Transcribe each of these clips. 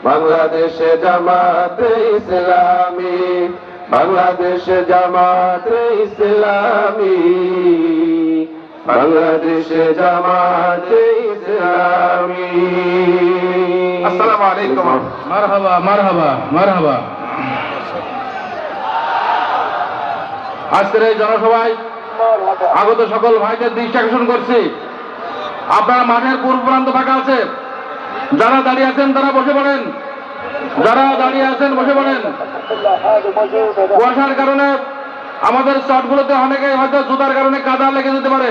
বাংলাদেশ জামাত ইসলামী, বাংলাদেশ জামাত ইসলামী, বাংলাদেশ জামাত ইসলামী। আসসালামু আলাইকুম। মারহাবা মারহাবা মারহাবা। আজকের এই জনসভায় আগত সকল ভাইদের দৃষ্টি আকর্ষণ করছি, আপনারা মাঠের পূর্ব প্রান্ত ফাঁকা আছে, যারা দাঁড়িয়ে আছেন তারা বসে পড়েন, যারা দাঁড়িয়ে আছেন বসে পড়েন। কুয়াশার কারণে আমাদের চটগুলোতে অনেকে হয়তো জুতার কারণে কাদা লেগে যেতে পারে।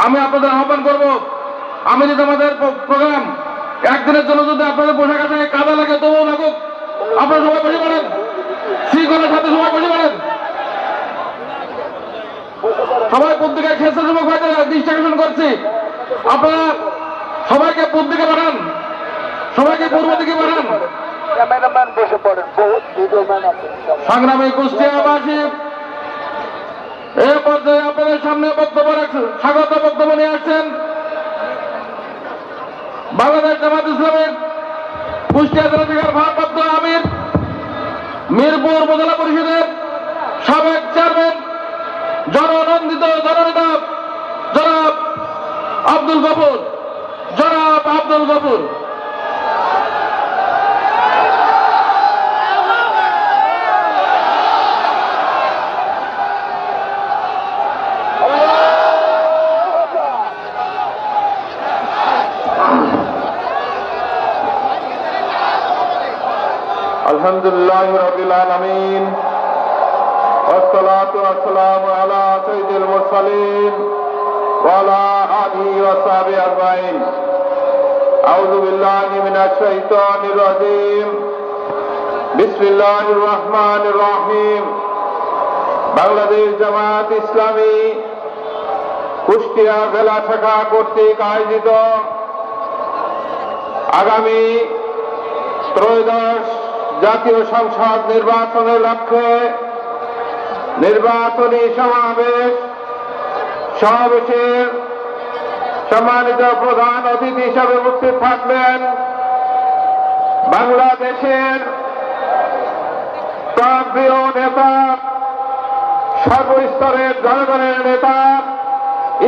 আমি আপনাদের আহ্বান করব, আমি যদি আমাদের প্রোগ্রাম একদিনের জন্য যদি আপনাদের পোশাক আশাকে কাদা লাগে তবুও লাগুক, আপনারা সবাই বসে পড়েন, শৃঙ্খলার সাথে সবাই বসে পড়েন। সবাই পত্রিকায় স্বেচ্ছাসেবক ভাইদের দৃষ্টি আকর্ষণ করছি, আপনারা সবাইকে পূর্ব দিকে বাড়ান, সবাইকে পূর্ব দিকে বাড়ান। সংগ্রামী কুষ্টিয়াবাসী, এই পর্যায়ে আপনাদের সামনে বক্তব্য রাখছেন, স্বাগত বক্তব্য নিয়ে আসছেন বাংলাদেশ জামাত ইসলামের কুষ্টিয়া জেলা শাখার ভারপ্রাপ্ত আমির, মিরপুর উপজেলা পরিষদের সাবেক চেয়ারম্যান, জননন্দিত জননেতা জনাব আব্দুল গফুর, জনাব আব্দুল গফুর। আলহামদুলিল্লাহ রাব্বিল আলামিন, ওয়াসসালাতু ওয়াসসালামু আলা সাইয়্যিদিল মুরসালিন ওয়া আলা আলিহি ওয়া সাহবিহি আজমাইন। আউযু বিল্লাহি মিনাশ শাইতানির রাজীম। বিসমিল্লাহির রহমানির রহিম। বাংলাদেশ জামাত ইসলামী কুষ্টিয়া জেলা শাখা কর্তৃক আয়োজিত আগামী ত্রয়োদশ জাতীয় সংসদ নির্বাচনের লক্ষ্যে নির্বাচনী সমাবেশের সম্মানিত প্রধান অতিথি হিসাবে উপস্থিত থাকবেন বাংলাদেশের প্রান্তীয় নেতা, সর্বস্তরের জনগণের নেতা,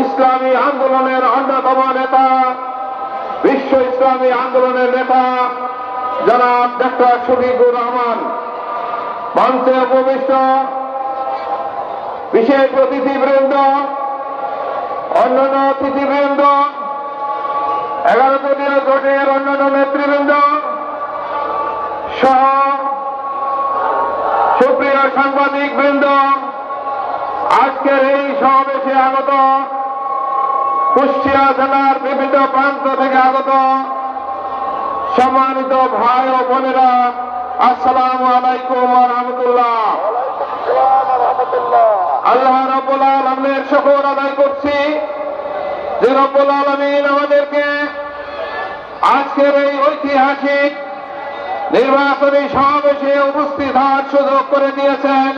ইসলামী আন্দোলনের অন্যতম নেতা, বিশ্ব ইসলামী আন্দোলনের নেতা জনাব ডক্টর শফিকুর রহমান। মঞ্চে উপবিষ্ট বিশেষ অতিথিবৃন্দ, অন্যান্য অতিথিবৃন্দ, 11 দলীয় জোটের অন্যান্য নেতৃবৃন্দ সহ সুপ্রিয় সাংবাদিক বৃন্দ, আজকের এই সমাবেশে আগত কুষ্টিয়া জেলার বিভিন্ন প্রান্ত থেকে আগত সম্মানিত ভাই ও বোনেরা, আসসালামু আলাইকুম ওয়া রাহমাতুল্লাহ। আল্লাহ রাব্বুল আলামিনের শুকর আদায় করছি যে রাব্বুল আলামিন আমাদেরকে আজকের এই ঐতিহাসিক নির্বাচনী সমাবেশে উপস্থিত হওয়ার সুযোগ করে দিয়েছেন।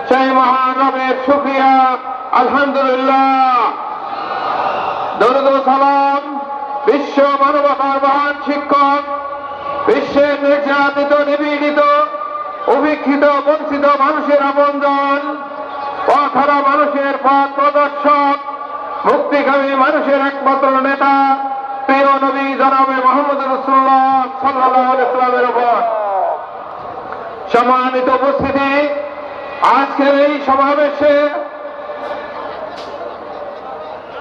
সেই মহান রবের শুকরিয়া, আলহামদুলিল্লাহ। দরুদ ও সালাম বিশ্ব মানবতার মহান শিক্ষক, বিশ্বের নির্যাতিত, নিপীড়িত, উপেক্ষিত, বঞ্চিত মানুষের আপনজন, পথহারা মানুষের পথ প্রদর্শক, মুক্তিকামী মানুষের একমাত্র নেতা, প্রিয় নবী জনাবে মুহাম্মদ রাসূলুল্লাহ সাল্লাল্লাহু আলাইহি ওয়াসাল্লামের উপর। সম্মানিত উপস্থিতি, আজকের এই সমাবেশে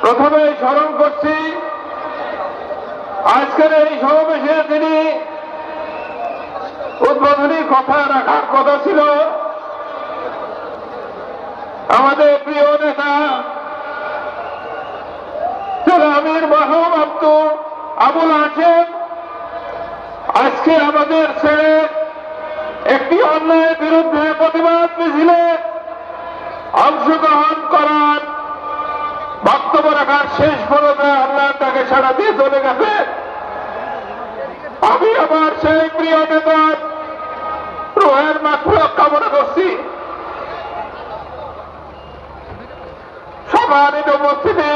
প্রথমে স্মরণ করছি, আজকের এই সমাবেশে তিনি উদ্বোধনী কথা রাখার কথা ছিল আমাদের প্রিয় নেতা আমির মরহুম আবুল হাশেম। আজকে আমাদের ছেড়ে একটি অন্যায়ের বিরুদ্ধে প্রতিবাদ মিছিলে অংশগ্রহণ করার বক্তব্য রাখার শেষ পর্যন্ত আল্লাহ তাকে সাড়া দিয়ে চলে গেছে। আমি আমার সেই প্রিয় নেতার রুহের মাগফিরাত কামনা করছি। সম্মানিত উপস্থিতি,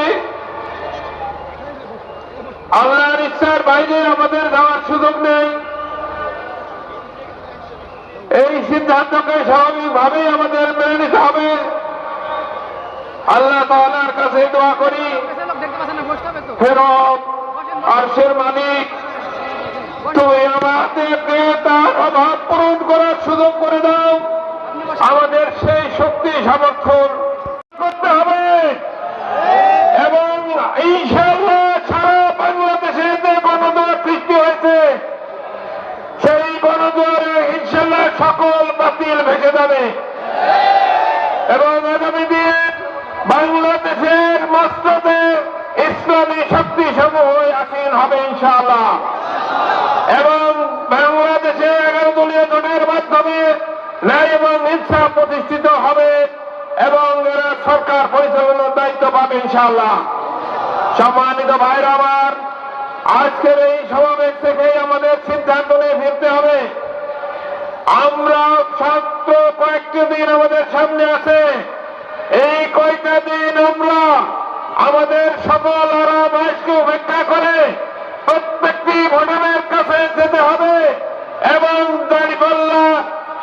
আল্লাহর ইচ্ছার বাইরে আমাদের যাওয়ার সুযোগ নেই। সিদ্ধান্তকে স্বাভাবিকভাবেই আমাদের মেনে নিতে হবে। আল্লাহ তাআলার কাছে দোয়া করি, ফেরত আরশের মালিক, তুমি আমাদেরকে তার অভাব পূরণ করার সুযোগ করে দাও। আমাদের সেই শক্তি সামর্থ্য করতে হবে এবং ইনশাআল্লাহ সারা বাংলাদেশে যে গণজোয়ার সৃষ্টি হয়েছে সেই গণজোয়ারে ইনশাআল্লাহ সকল বাতিল ভেসে যাবে এবং আগামী দিন বাংলাদেশের মস্তদে ইসলামী শক্তি সমূহ আসীন হবে ইনশাআল্লাহ এবং বাংলাদেশে 11 দলীয় জোটের মাধ্যমে ন্যায় এবং ইনসাফ প্রতিষ্ঠিত হবে এবং এরা সরকার পরিচালনার দায়িত্ব পাবে ইনশাআল্লাহ। সম্মানিত ভাইরা আমার, আজকের এই সমাবেশ থেকে আমাদের সিদ্ধান্ত নিয়ে ফিরতে হবে। আমরা ছাত্র কয়েকটি দিন আমাদের সামনে আছে, এই কয়েকটা দিন আমরা আমাদের সকল আরাম আয়েশকে উপেক্ষা করে প্রত্যেকটি ভোটারের কাছে যেতে হবে এবং দাঁড়িপাল্লা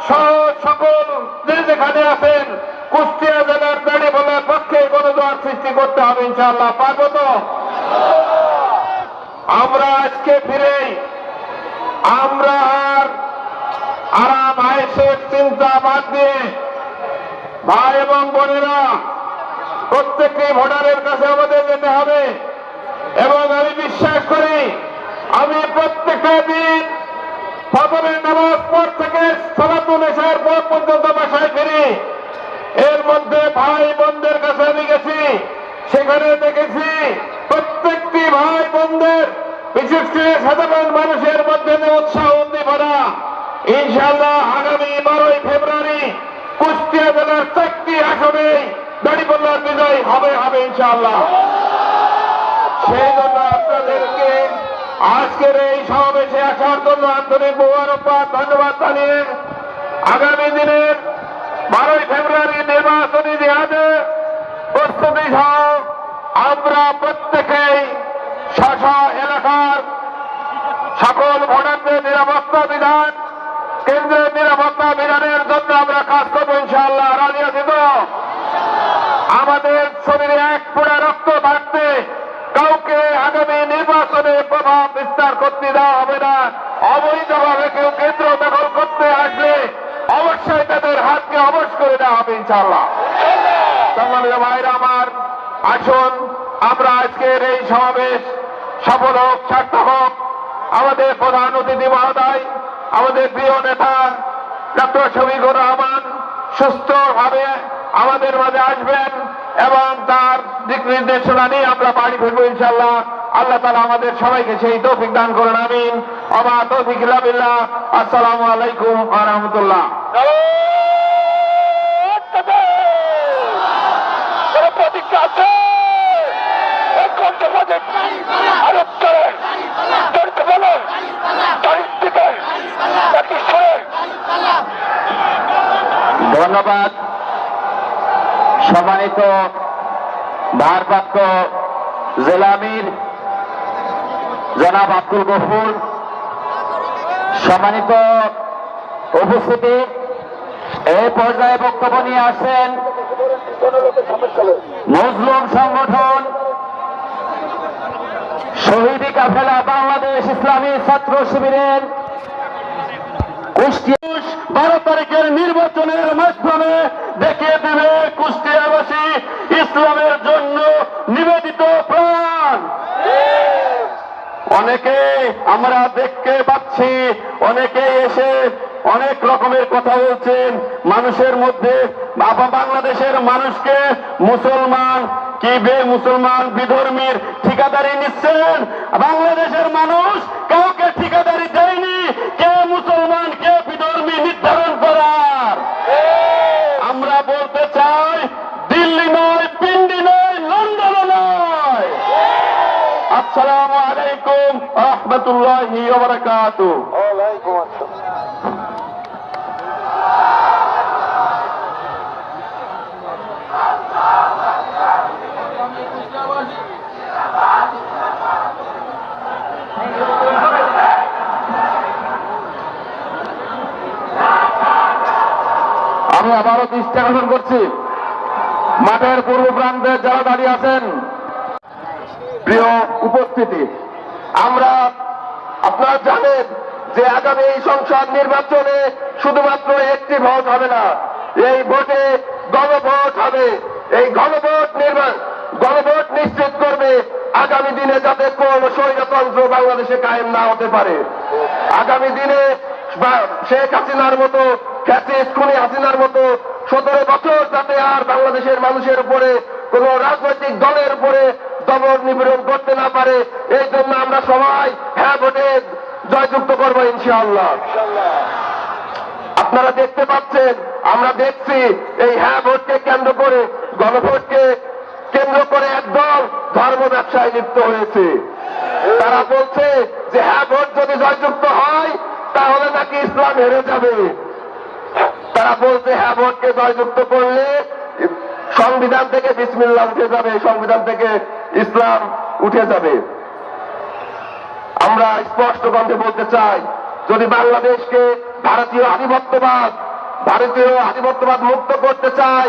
সহ সকল যে যেখানে আছেন কুষ্টিয়া জেলার দাঁড়িপাল্লার পক্ষে গণজোয়ার সৃষ্টি করতে হবে ইনশাআল্লাহ। পারবো তো? আমরা আজকে ফিরে আমরা আর আরাম আয়েশের চিন্তা বাদ দিয়ে ভাই এবং বোনেরা প্রত্যেকটি ভোটারের কাছে আমাদের যেতে হবে এবং আমি বিশ্বাস করি আমি প্রত্যেকটা দিন ফজরের নামাজ পর থেকে সালাতুল ইশার পর পর্যন্ত বাসায় ফিরি। এর মধ্যে ভাই বোনদের কাছে আমি গেছি, সেখানে দেখেছি প্রত্যেকটি ভাই বোনদের বিশেষ করে সাধারণ মানুষের মধ্যে যে উৎসাহ উদ্দীপনা। ইনশাআল্লাহ আগামী 12ই ফেব্রুয়ারি কুষ্টিয়া জেলার 4টি আসনে দাঁড়িপাল্লার বিজয় হবে ইনশাআল্লাহ। সেই জন্য আপনাদেরকে আজকের এই সমাবেশে আসার জন্য আন্তরিক মোবারকবাদ ধন্যবাদ জানিয়ে আগামী দিনের 12ই ফেব্রুয়ারি নির্বাচনী জিহাদে প্রস্তুতি সহ আমরা প্রত্যেকেই স্ব এলাকার সকল ভোটারদের নিরাপত্তা বিধান, কেন্দ্রের নিরাপত্তা বিধানের জন্য আমরা কাজ করবো ইনশাআল্লাহ। রাজি আছি তো? আমাদের শরীরে এক ফোঁটা রক্ত থাকতে কাউকে আগামী নির্বাচনে প্রভাব বিস্তার করতে দেওয়া হবে না। অবৈধভাবে কেউ কেন্দ্র দখল করতে আসলে অবশ্যই তাদের হাতকে অবশ করে দেওয়া হবে ইনশাআল্লাহ। সম্মানিত ভাইরা আমার, আসুন আমরা আজকের এই সমাবেশ সফল হোক, সার্থক হোক। আমাদের প্রধান অতিথি মহোদয়, আমাদের প্রিয় নেতা ডক্টর শফিকুর রহমান সুস্থভাবে আমাদের মাঝে আসবেন এবং তার দিক নির্দেশনা নিয়ে আমরা বাড়ি ফিরবো ইনশাআল্লাহ। আল্লাহ তাআলা আমাদের সবাইকে সেই তৌফিক দান করেন, আমিন। ওয়া তৌফিক ইল্লা বিল্লাহ। আসসালামু আলাইকুম ওয়া রাহমাতুল্লাহ। প্রতিজ্ঞা আছে ধন্যবাদ। সম্মানিত ভারপ্রাপ্ত জেলা আমির জনাব আব্দুল গফুর, সম্মানিত উপস্থিতি, এই পর্যায়ে বক্তব্য নিয়ে আসেন মজলুম সংগঠন শহীদ কাফেলা বাংলাদেশ ইসলামী ছাত্র শিবিরের কুষ্টিয়া 12 তারিখের নির্বাচনের মাধ্যমে দেখিয়ে দেবে কুষ্টিয়াবাসী ইসলামের জন্য নিবেদিত প্রাণ। অনেকে আমরা দেখতে পাচ্ছি, অনেকে এসে অনেক রকমের কথা বলছেন মানুষের মধ্যে। বাংলাদেশের মানুষকে মুসলমান কি মুসলমান বিধর্মীর ঠিকাদারি নিচ্ছেন। বাংলাদেশের মানুষ কাউকে ঠিকাদারি দেয়নি কে মুসলমান কে বিধর্মী নির্ধারণ করার। আমরা বলতে চাই দিল্লি নয়, পিন্ডি নয়, লন্ডন নয়। আসসালামু আলাইকুম ওয়া রাহমাতুল্লাহি ওয়া বারাকাতুহু। ওয়ালাইকুম আসসালাম। আমি আবারও দৃষ্টি আকর্ষণ করছি মাঠের পূর্ব প্রান্তে যারা দাঁড়িয়ে আছেন। প্রিয় উপস্থিতি, আপনারা জানেন যে আগামী এই সংসদ নির্বাচনে শুধুমাত্র একটি ভোট হবে না, এই ভোটে গণভোট হবে। এই গণভোট নিশ্চিত করবে আগামী দিনে যাতে কোন স্বৈরতন্ত্র বাংলাদেশে কায়েম না হতে পারে। আগামী দিনে শেখ হাসিনার মতো খুনি হাসিনার মতো 17 বছর যাতে আর বাংলাদেশের মানুষের উপরে কোন রাজনৈতিক দলের উপরে দমন নিপীড়ন করতে না পারে, এই জন্য আমরা সবাই হ্যাঁ ভোটে জয়যুক্ত করবো ইনশাআল্লাহ। আপনারা দেখতে পাচ্ছেন, আমরা দেখছি এই হ্যাঁ ভোটকে কেন্দ্র করে, গণভোটকে কেন্দ্র করে একদল ধর্ম ব্যবসায় লিপ্ত হয়েছে। তারা বলছে যে হ্যাঁ ভোট যদি জয়যুক্ত হয় তাহলে নাকি ইসলাম হেরে যাবে। তারা বলছে হ্যাঁ ভোটকে জয়যুক্ত করলে সংবিধান থেকে বিসমিল্লাহ উঠে যাবে, সংবিধান থেকে ইসলাম উঠে যাবে। আমরা স্পষ্ট কণ্ঠে বলতে চাই, যদি বাংলাদেশকে ভারতীয় আধিপত্যবাদ মুক্ত করতে চাই,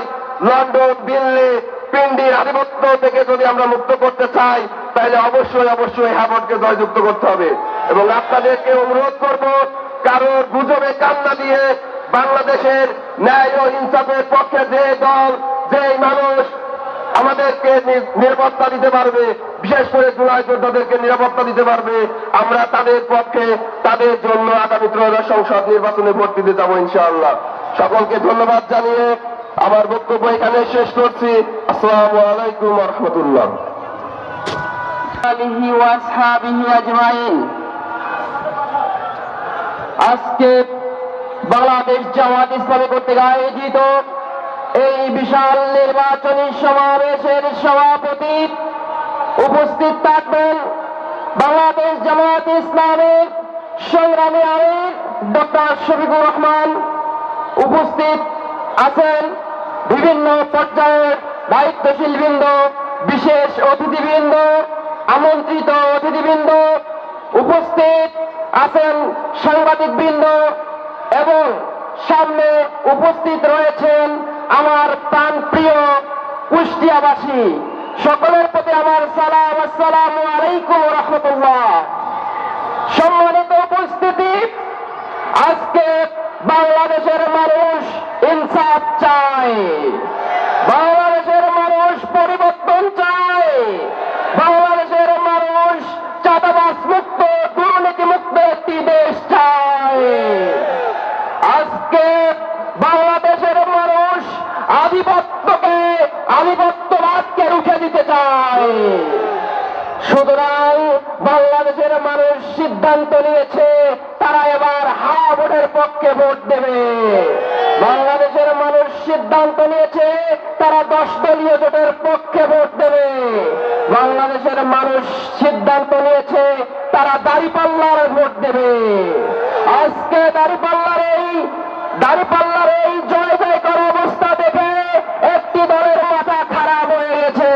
লন্ডন, দিল্লি, পিন্ডির আধিপত্য থেকে যদি আমরা মুক্ত করতে চাই, তাহলে অবশ্যই হ্যাঁ ভোটকে জয়যুক্ত করতে হবে। এবং আপনাদেরকে অনুরোধ করব, কারোর গুজবে কান্না দিয়ে বাংলাদেশের ন্যায় ও ইনসাফের পক্ষে যে দল, যেই মানুষ আমাদেরকে নিরাপত্তা দিতে পারবে, বিশেষ করে জুলাই যোদ্ধাদেরকে নিরাপত্তা দিতে পারবে, আমরা তাদের পক্ষে, তাদের জন্য আগামী ত্রয়োদশ সংসদ নির্বাচনে ভোট দিতে যাবো ইনশাআল্লাহ। সকলকে ধন্যবাদ জানিয়ে আমার বক্তব্য এখানে শেষ করছি। আসসালামু আলাইকুম ওয়া রাহমাতুল্লাহ। আজকে বাংলাদেশ জামাত ইসলামী কর্তৃক আয়োজিত এই বিশাল নির্বাচনী সমাবেশের সভাপতি উপস্থিত থাকবেন বাংলাদেশ জামাত ইসলামের সংগ্রামী আমির ডক্টর শফিকুর রহমান। উপস্থিত আছেন বিভিন্ন পর্যায়ের দায়িত্বশীল বৃন্দ, বিশেষ অতিথিবৃন্দ, আমন্ত্রিত অতিথিবৃন্দ, উপস্থিত আছেন সাংবাদিকবৃন্দ এবং সামনে উপস্থিত রয়েছেন আমার প্রাণপ্রিয় কুষ্টিয়াবাসী। সকলের প্রতি আমার সালাম, আসসালামু আলাইকুম ওয়া রাহমাতুল্লাহ। সম্মানিত উপস্থিতি, আজকে বাংলাদেশের মানুষ ইনসাফ চায়, বাংলাদেশের মানুষ পরিবর্তন চায়, বাংলাদেশের মানুষ চাঁদাবাজ মুক্ত, দুর্নীতি মুক্ত একটি দেশ চায়। আজকে বাংলাদেশের মানুষ আধিপত্যবাদকে রুখে দিতে চায়। সুতরাং বাংলাদেশের মানুষ সিদ্ধান্ত নিয়েছে তারা এবার হ্যাঁ ভোটের পক্ষে ভোট দেবে। বাংলাদেশের মানুষ সিদ্ধান্ত নিয়েছে তারা 10 দলীয় জোটের পক্ষে ভোট দেবে। বাংলাদেশের মানুষ সিদ্ধান্ত নিয়েছে তারা দাঁড়িপাল্লার ভোট দেবে। আজকে দাঁড়িপাল্লার এই জয় জয়কার অবস্থা দেখে একটি দলের মাথা খারাপ হয়ে গেছে।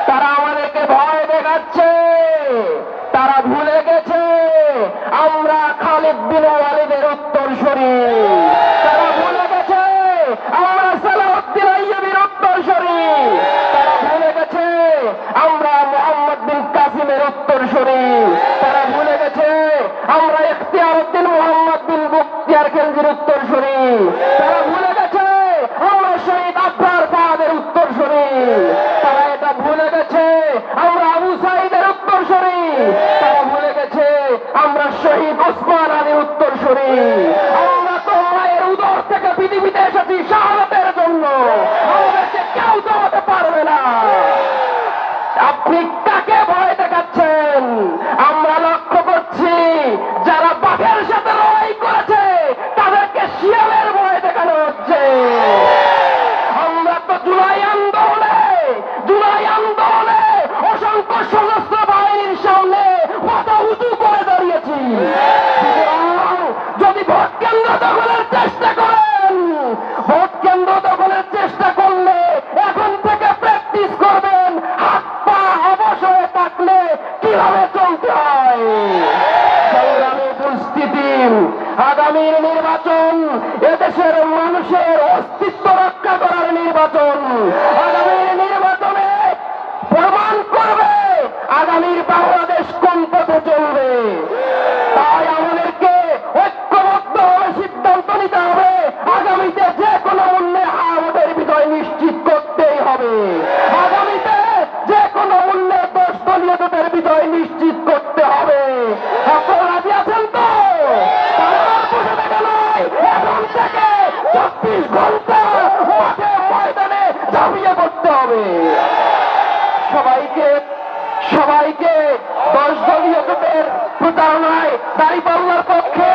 তারা আমাদেরকে ভয় দেখাচ্ছে, তারা ভুলে গেছে আমরা খালিদ বিন ওয়ালিদের উত্তরসূরি, তারা ভুলে গেছে আমরা সালাউদ্দিন আইয়ুবীর উত্তরসূরি, তারা ভুলে গেছে আমরা মুহাম্মদ বিন কাসিমের উত্তরসূরি, তারা ভুলে গেছে আমরা ইখতিয়ার উদ্দিন মুহাম্মদ বিন বখতিয়ার খিলজির উত্তরসূরি, তারা ভুলে গেছে আমরা শহীদ আফরার ফাহাদের উত্তরসূরি, তারা এটা ভুলে গেছে আমরা আবু সাঈদের উত্তরসূরি, তারা ভুলে গেছে আমরা শহীদ ওসমান আলীর উত্তরসূরি। আমরা তো মায়ের উদর থেকে পৃথিবীতে এসেছি শাহাদাতের জন্য, আমাদেরকে কেউ দমাতে পারবে না। আপনি কাকে ভয় দেখাচ্ছেন? আমরা লক্ষ্য করছি যারা বাঘের সাথে লড়াই করেছে তাদেরকে শিয়ালের ভয় দেখানো হচ্ছে। আমরা তো জুলাই আন্দোলনে অসংখ্য সশস্ত্র বাহিনীর সামনে মাথা উঁচু করে দাঁড়িয়েছি। যদি ভোট কেন্দ্র দখলের চেষ্টা করেন, ভোট কেন্দ্র দখলের চেষ্টা করলে এখন থেকে প্র্যাকটিস করবেন হাত পা অবসরে থাকলে কিভাবে চলতে হয়। সংগ্রামী উপস্থিতি, আগামীর নির্বাচন এদেশের মানুষের অস্তিত্ব রক্ষা করার নির্বাচন। আগামীর নির্বাচনে প্রমাণ করবে আগামীর বাংলাদেশ কোন পথে চলবে। তাই আমাদেরকে ঐক্যবদ্ধভাবে সিদ্ধান্ত নিতে হবে, আগামীতে যে কোনো মূল্যে আমাদের বিজয় নিশ্চিত করতেই হবে। আগামীতে যে কোনো মূল্যে 10 দলীয় জোটের বিজয় নিশ্চিত করতে হবে। আপনারা রাজি আছেন তো? তারা বসে থাকা নয়, এখন থেকে 24 ঘন্টা মাঠে ময়দানে ঝাঁপিয়ে পড়তে হবে। সবাইকে 10 দলীয় জোটের প্রচারণায় দাঁড়িপাল্লার পক্ষে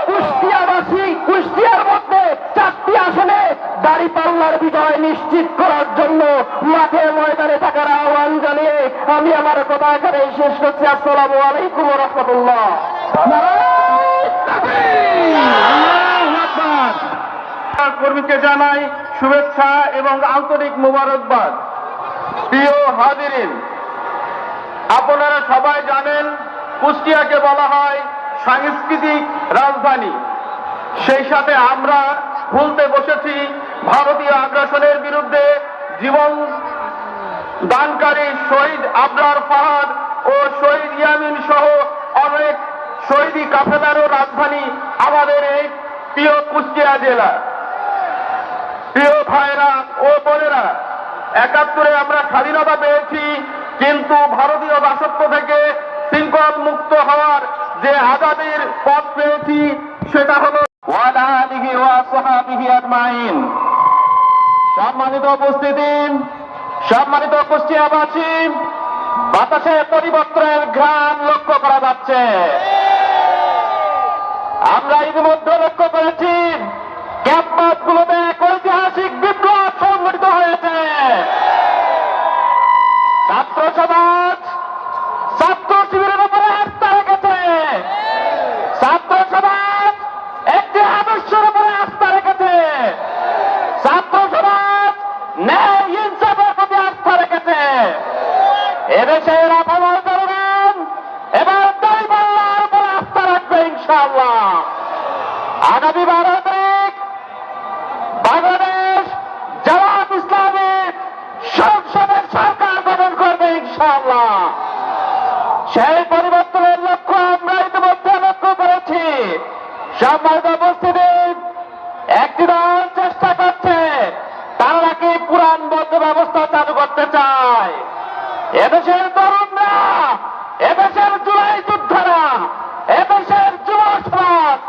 কুষ্টিয়ার মধ্যে 4টি আসনে দাঁড়িপাল্লার বিজয় নিশ্চিত করার জন্য মাঠে ময়দানে থাকার আহ্বান জানিয়ে আমি আমার কথা এখানে শেষ করছি। আসসালামু আলাইকুম ওয়া রাহমাতুল্লাহ। কর্মীকে জানাই শুভেচ্ছা এবং আন্তরিক মোবারকবাদ। প্রিয় হাজিরিন, আপনারা সবাই জানেন কুষ্টিয়াকে বলা হয় সাংস্কৃতিক রাজধানী। সেই সাথে আমরা ভুলতে বসেছি ভারতীয় আগ্রাসনের বিরুদ্ধে জীবন দানকারী শহীদ আবরার ফাহাদ ও শহীদ ইয়ামিন সহ অনেক শহীদি কাফেলারও রাজধানী আমাদের এই প্রিয় কুষ্টিয়া জেলা। প্রিয় ভাইরা ও বোনেরা, 71-এ আমরা স্বাধীনতা পেয়েছি, কিন্তু ভারতীয় দাসত্ব থেকে শৃঙ্খল মুক্ত হওয়ার যে আজাদির পথ পেয়েছি সেটা হলো ওয়ালা আলিহি ওয়া সাহাবিহি আজমাইন। সম্মানিত উপস্থিতি, সম্মানিত কুষ্টিয়াবাসী, বাতাসে পরিবর্তনের ঘ্রাণ লক্ষ্য করা যাচ্ছে। আমরা ইতিমধ্যে লক্ষ্য করেছি ক্যাম্পাসগুলোতে এক ঐতিহাসিক বিপ্লব সংঘটিত হয়েছে। ছাত্র সমাজ ছাত্র শিবিরের উপরে আস্থা রেখেছে। ছাত্র সমাজ একটি আদর্শের উপরে আস্থা রেখেছে। ছাত্র সমাজ ন্যায় ইনসাফের প্রতি আস্থা রেখেছে। এদেশের আপামর জনগণ এবার দাঁড়িপাল্লার উপরে আস্থা রাখবে ইনশাআল্লাহ। আগামী 12 তারিখ বাংলাদেশ জামাত ইসলামী সংসদের সরকার গঠন করবে ইনশাআল্লাহ। সেই পরিবর্তনের লক্ষ্য আমরা ইতিমধ্যে লক্ষ্য করেছি। সম্মানিত উপস্থিতি, একটি দল চেষ্টা করছে তারা নাকি পুরাণ বদ্ধ ব্যবস্থা চালু করতে চায়। এদেশের তরুণরা, এদেশের জুলাই যোদ্ধারা, এদেশের যুব সমাজ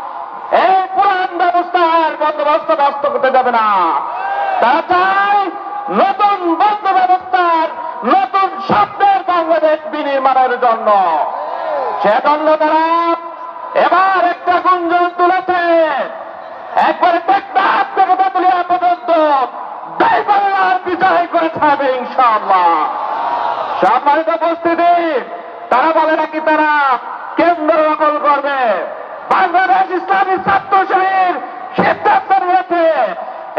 এই পুরাণ ব্যবস্থার বন্দোবস্ত নষ্ট করতে যাবে না। তারা চায় নতুন বন্ধ ব্যবস্থার নতুন স্বপ্নের বাংলাদেশ বিনির্মাণের জন্য। সেজন্য তারা এবার একটা গুঞ্জন তুলেছে, একবারে টেকনাফ থেকে তেঁতুলিয়া পর্যন্ত দাঁড়িপাল্লার বিজয় করে ছাড়বে ইনশাআল্লাহ। সম্মানিত উপস্থিতি, তারা বলে নাকি তারা কেন্দ্র দখল করবে। বাংলাদেশ ইসলামী ছাত্র শিবির সিদ্ধান্ত নিয়েছে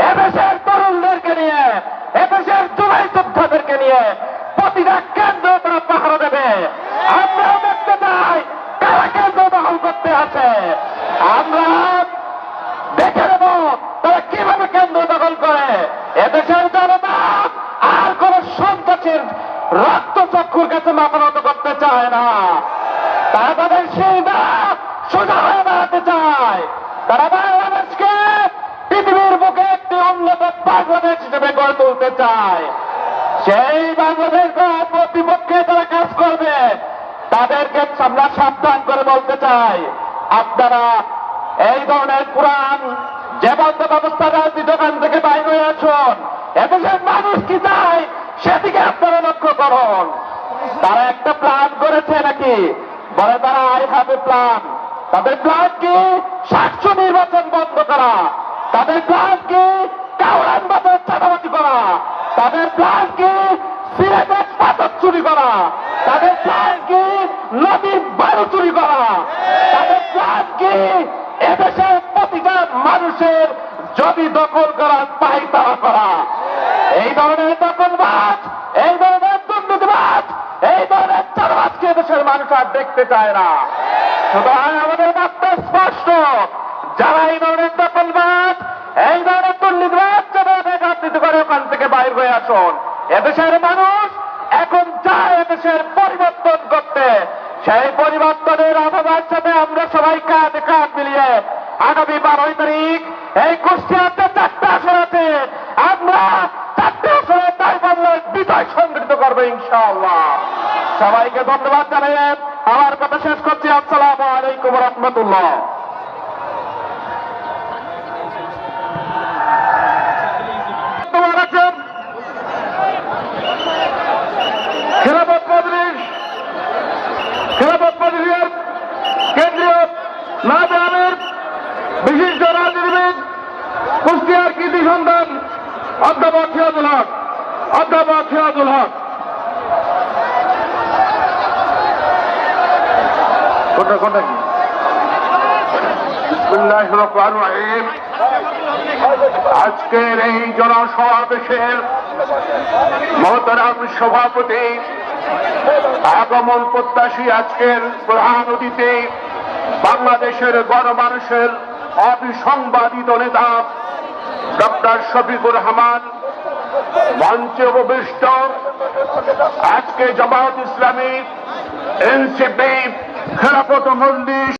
এদেশের তরুণদেরকে নিয়ে, এদেশের জুলাই যোদ্ধাদেরকে নিয়ে প্রতিটা কেন্দ্র তারা পাহারা দেবে। আমরাও দেখতে চাই কারা কেন্দ্র দখল করতে আছে। আমরা দেখে নেব তারা কিভাবে কেন্দ্র দখল করে। এদেশের জনতা আর কোন সন্ত্রাসীর রক্ত চক্ষুর কাছে মাথা নত করতে চায় না। তারা তাদের সিংহা সোজা হয়ে দাঁড়াতে চায়। তারা বাংলাদেশকে পৃথিবীর বুকে একটি উন্নত বাংলাদেশ হিসেবে গড়ে তুলতে চায়। সেই বাংলাদেশ প্রতিপক্ষে তারা কাজ করবে। তাদেরকে আমরা সাবধান করে বলতে চাই, আপনারা এই ধরনের পুরাণ যে বন্ধ ব্যবস্থা রাজনীতি ওখান থেকে বাইরে হয়ে আসুন। এদেশের মানুষ কি চায় সেদিকে আপনারা লক্ষ্য করুন। তারা একটা প্ল্যান করেছে নাকি, বলে তারা আই হ্যাভ এ প্ল্যান। তাদের প্ল্যান কি 700 নির্বাচন বন্ধ করা। তাদের প্ল্যান কি কাউরান বাজার চাঁদাবাজি করা। তাদের প্ল্যান কি সিলেটের পাথর চুরি করা। তাদের প্ল্যান কি নদীর বায়ু চুরি করা। তাদের প্ল্যান কি এদেশের প্রতিটা মানুষের জমি দখল করার পায়তারা করা। এই ধরনের দখলবাজ, এই ধরনের দুর্নীতিবাজ, এই ধরনের চাঁদাবাজকে দেশের মানুষ আর দেখতে চায় না। সুতরাং আমাদের বার্তা স্পষ্ট, আসুন। এদেশের মানুষ এখন চায় এদেশের পরিবর্তন করতে। সেই পরিবর্তনের আহ্বানের সাথে আমরা সবাই কাঁধে কাঁধ মিলিয়ে আগামী 12 তারিখ এই কুষ্টিয়াতে 4টা আসন আছে, আমরা 4টা আসনে দায়িত্বের বিজয় সংগঠিত করবো ইনশাআল্লাহ। সবাইকে ধন্যবাদ জানিয়ে আমার কথা শেষ করছি। আসসালামু আলাইকুম রহমতুল্লাহ। খেলাফত মজলিসের কেন্দ্রীয় নায়েবে আমির বিশিষ্ট রাজনীতিবিদ কুষ্টিয়ার কৃতি সন্তান অধ্যাপক সিরাজুল হক। কোনটা কি? বিসমিল্লাহির রহমানির রহিম। আজকের এই জনসমাবেশের মহতারাম সভাপতি, আগমন প্রত্যাশী আজকের প্রধান অতিথি, বাংলাদেশের গণমানুষের অবিসংবাদিত নেতা ডক্টর শফিকুর রহমান, মঞ্চে উপবিষ্ট আজকে জামায়াত ইসলামী, এনসিপি, খেলাফত মজলিস